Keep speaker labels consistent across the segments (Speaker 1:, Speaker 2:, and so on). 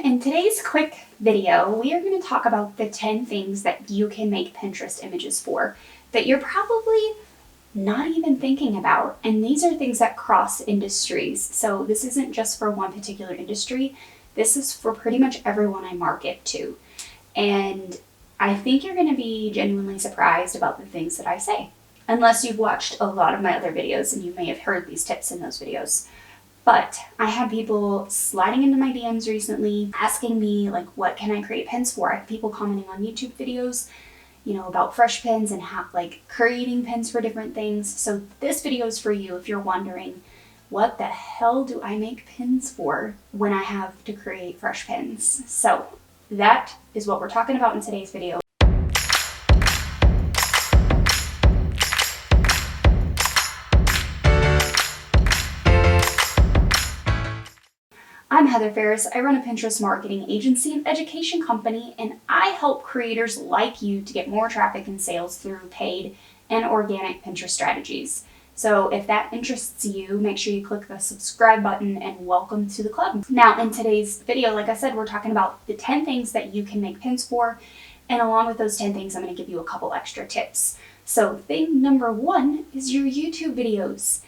Speaker 1: in today's quick video, we are going to talk about the 10 things that you can make Pinterest images for that you're probably not even thinking about. And these are things that cross industries. So this isn't just for one particular industry. This is for pretty much everyone I market to. And I think you're going to be genuinely surprised about the things that I say. Unless you've watched a lot of my other videos and you may have heard these tips in those videos. But I had people sliding into my DMs recently asking me, like, what can I create pins for? I have people commenting on YouTube videos, about fresh pins and how, creating pins for different things. So this video is for you if you're wondering, what the hell do I make pins for when I have to create fresh pins? So that is what we're talking about in today's video. I'm Heather Ferris. I run a Pinterest marketing agency and education company, and I help creators like you to get more traffic and sales through paid and organic Pinterest strategies. So if that interests you, make sure you click the subscribe button and welcome to the club. Now, in today's video, like I said, we're talking about the 10 things that you can make pins for, and along with those 10 things, I'm going to give you a couple extra tips. So thing number 1 is your YouTube videos.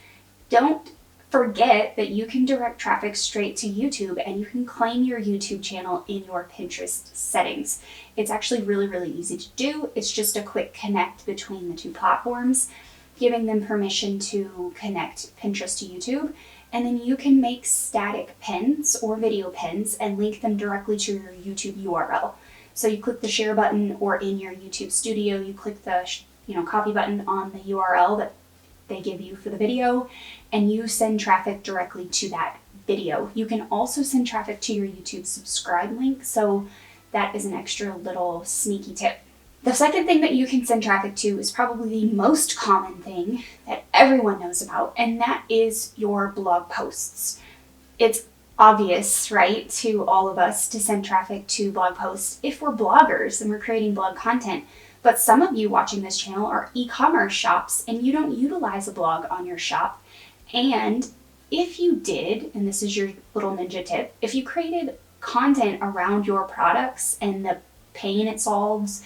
Speaker 1: Don't forget that you can direct traffic straight to YouTube and you can claim your YouTube channel in your Pinterest settings. It's actually really, really easy to do. It's just a quick connect between the two platforms, giving them permission to connect Pinterest to YouTube. And then you can make static pins or video pins and link them directly to your YouTube URL. So you click the share button, or in your YouTube studio, you click the copy button on the URL that they give you for the video, and you send traffic directly to that video. You can also send traffic to your YouTube subscribe link, so that is an extra little sneaky tip. The second thing that you can send traffic to is probably the most common thing that everyone knows about, and that is your blog posts. It's obvious, right, to all of us to send traffic to blog posts if we're bloggers and we're creating blog content. But some of you watching this channel are e-commerce shops and you don't utilize a blog on your shop. And if you did, and this is your little ninja tip, if you created content around your products and the pain it solves,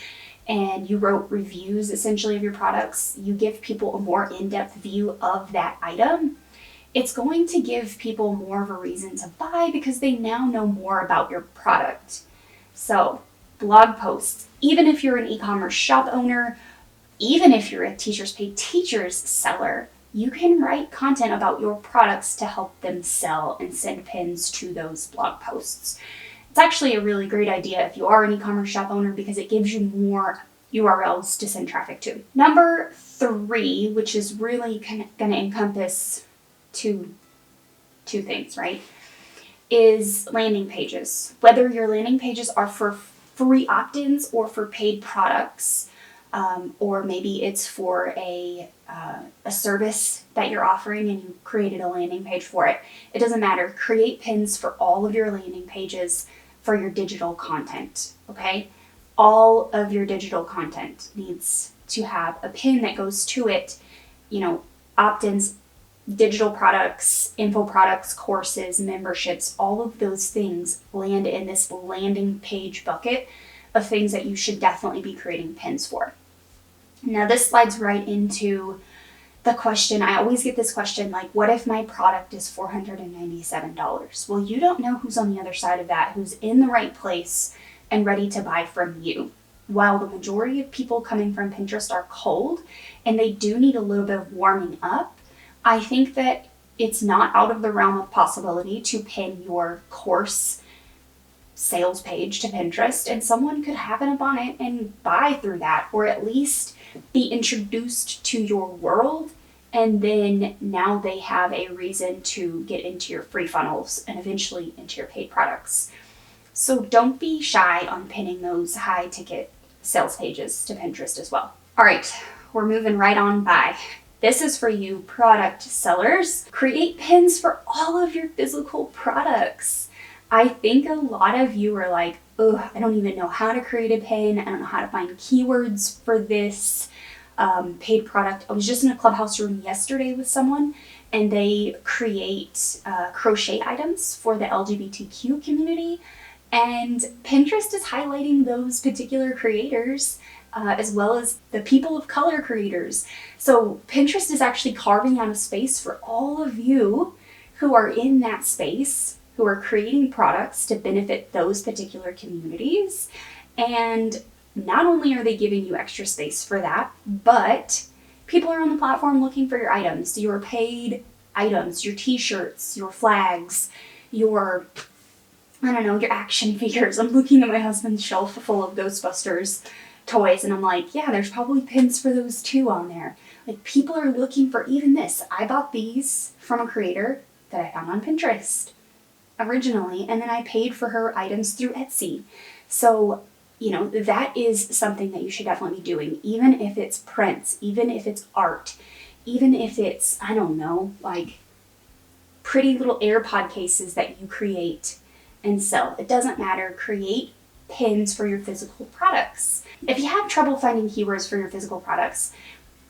Speaker 1: and you wrote reviews essentially of your products, you give people a more in-depth view of that item, it's going to give people more of a reason to buy because they now know more about your product. So blog posts, even if you're an e-commerce shop owner, even if you're a Teachers Pay Teachers seller, you can write content about your products to help them sell and send pins to those blog posts. It's actually a really great idea if you are an e-commerce shop owner because it gives you more URLs to send traffic to. Number 3, which is really going to encompass two things, right, is landing pages. Whether your landing pages are for free opt-ins or for paid products, or maybe it's for a service that you're offering and you created a landing page for it. It doesn't matter. Create pins for all of your landing pages for your digital content, okay? All of your digital content needs to have a pin that goes to it, opt-ins, digital products, info products, courses, memberships, all of those things land in this landing page bucket of things that you should definitely be creating pins for. Now this slides right into the question. I always get this question, like, what if my product is $497? Well, you don't know who's on the other side of that, who's in the right place and ready to buy from you. While the majority of people coming from Pinterest are cold and they do need a little bit of warming up, I think that it's not out of the realm of possibility to pin your course sales page to Pinterest, and someone could happen upon it and buy through that, or at least be introduced to your world, and then now they have a reason to get into your free funnels and eventually into your paid products. So don't be shy on pinning those high ticket sales pages to Pinterest as well. All right, we're moving right on by. This is for you product sellers. Create pins for all of your physical products. I think a lot of you are like, oh, I don't even know how to create a pin. I don't know how to find keywords for this paid product. I was just in a Clubhouse room yesterday with someone, and they create crochet items for the LGBTQ community. And Pinterest is highlighting those particular creators as well as the people of color creators. So Pinterest is actually carving out a space for all of you who are in that space, who are creating products to benefit those particular communities. And not only are they giving you extra space for that, but people are on the platform looking for your items, your paid items, your t-shirts, your flags, your action figures. I'm looking at my husband's shelf full of Ghostbusters toys and I'm like, yeah, there's probably pins for those too on there. Like, people are looking for even this. I bought these from a creator that I found on Pinterest originally, and then I paid for her items through Etsy. So, that is something that you should definitely be doing, even if it's prints, even if it's art, even if it's, like pretty little AirPod cases that you create and sell. It doesn't matter. Create pins for your physical products. If you have trouble finding keywords for your physical products,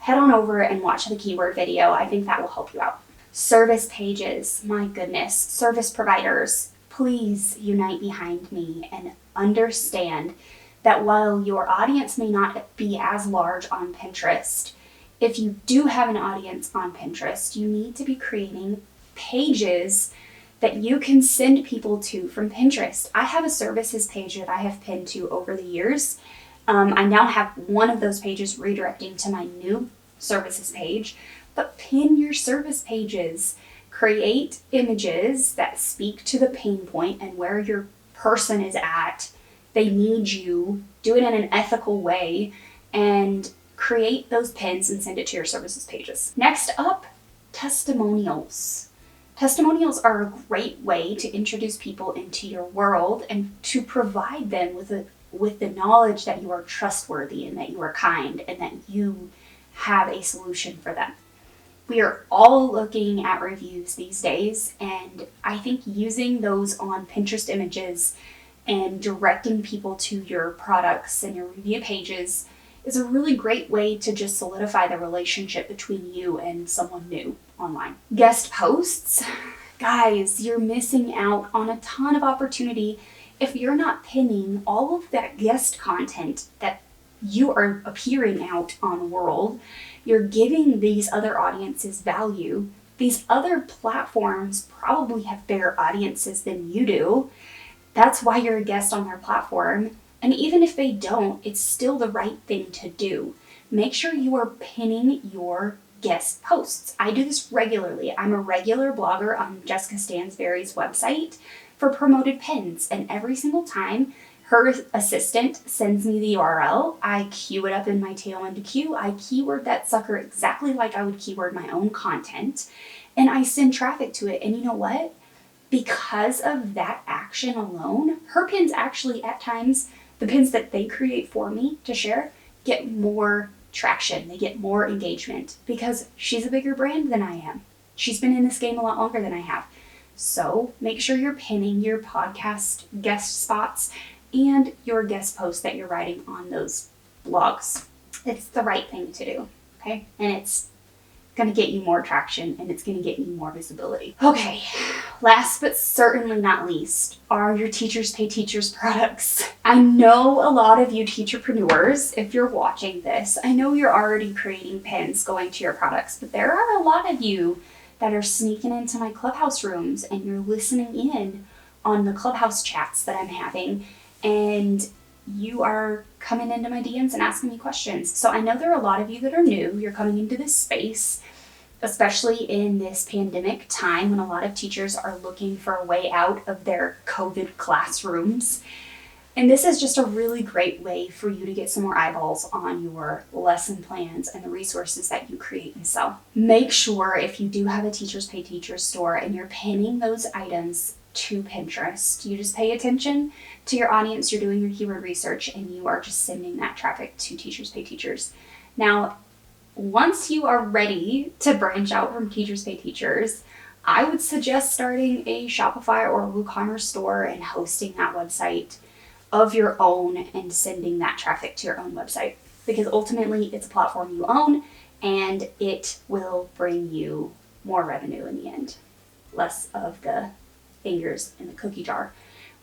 Speaker 1: head on over and watch the keyword video. I think that will help you out. Service pages, my goodness. Service providers, please unite behind me and understand that while your audience may not be as large on Pinterest, if you do have an audience on Pinterest, you need to be creating pages that you can send people to from Pinterest. I have a services page that I have pinned to over the years. I now have one of those pages redirecting to my new services page, but pin your service pages. Create images that speak to the pain point and where your person is at. They need you. Do it in an ethical way and create those pins and send it to your services pages. Next up, testimonials. Testimonials are a great way to introduce people into your world and to provide them with the knowledge that you are trustworthy and that you are kind and that you have a solution for them. We are all looking at reviews these days, and I think using those on Pinterest images and directing people to your products and your review pages is a really great way to just solidify the relationship between you and someone new online. Guest posts. Guys, you're missing out on a ton of opportunity if you're not pinning all of that guest content that you are appearing out on the world. You're giving these other audiences value. These other platforms probably have bigger audiences than you do. That's why you're a guest on their platform. And even if they don't, it's still the right thing to do. Make sure you are pinning your guest posts. I do this regularly. I'm a regular blogger on Jessica Stansberry's website for promoted pins. And every single time her assistant sends me the URL, I queue it up in my Tailwind queue. I keyword that sucker exactly like I would keyword my own content. And I send traffic to it. And you know what? Because of that action alone, her pins actually at times, the pins that they create for me to share, get more traction. They get more engagement because she's a bigger brand than I am. She's been in this game a lot longer than I have. So make sure you're pinning your podcast guest spots and your guest posts that you're writing on those blogs. It's the right thing to do, okay? And it's going to get you more traction and it's going to get you more visibility. Okay, last but certainly not least are your Teachers Pay Teachers products. I know a lot of you teacherpreneurs, if you're watching this, I know you're already creating pins going to your products, but there are a lot of you that are sneaking into my Clubhouse rooms and you're listening in on the Clubhouse chats that I'm having, and you are coming into my DMs and asking me questions. So I know there are a lot of you that are new. You're coming into this space, especially in this pandemic time when a lot of teachers are looking for a way out of their COVID classrooms. And this is just a really great way for you to get some more eyeballs on your lesson plans and the resources that you create and sell. Make sure if you do have a Teachers Pay Teachers store and you're pinning those items to Pinterest, you just pay attention to your audience, you're doing your keyword research, and you are just sending that traffic to Teachers Pay Teachers. Now, once you are ready to branch out from Teachers Pay Teachers, I would suggest starting a Shopify or WooCommerce store and hosting that website of your own and sending that traffic to your own website, because ultimately it's a platform you own and it will bring you more revenue in the end, less of the fingers in the cookie jar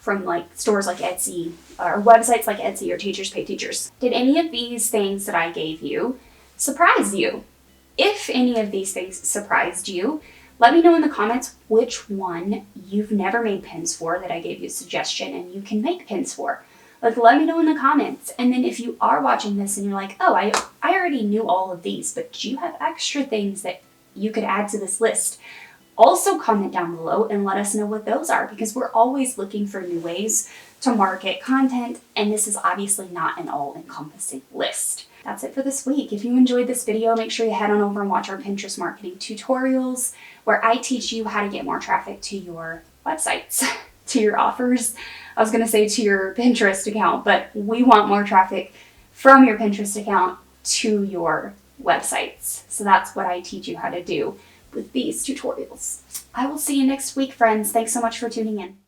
Speaker 1: from like stores like Etsy or websites like Etsy or Teachers Pay Teachers. Did any of these things that I gave you surprise you? If any of these things surprised you, let me know in the comments which one you've never made pins for that I gave you a suggestion and you can make pins for. Like, let me know in the comments. And then if you are watching this and you're like, oh, I already knew all of these, but do you have extra things that you could add to this list? Also comment down below and let us know what those are, because we're always looking for new ways to market content, and this is obviously not an all-encompassing list. That's it for this week. If you enjoyed this video, make sure you head on over and watch our Pinterest marketing tutorials, where I teach you how to get more traffic to your websites, to your offers. I was going to say to your Pinterest account, but we want more traffic from your Pinterest account to your websites. So that's what I teach you how to do with these tutorials. I will see you next week, friends. Thanks so much for tuning in.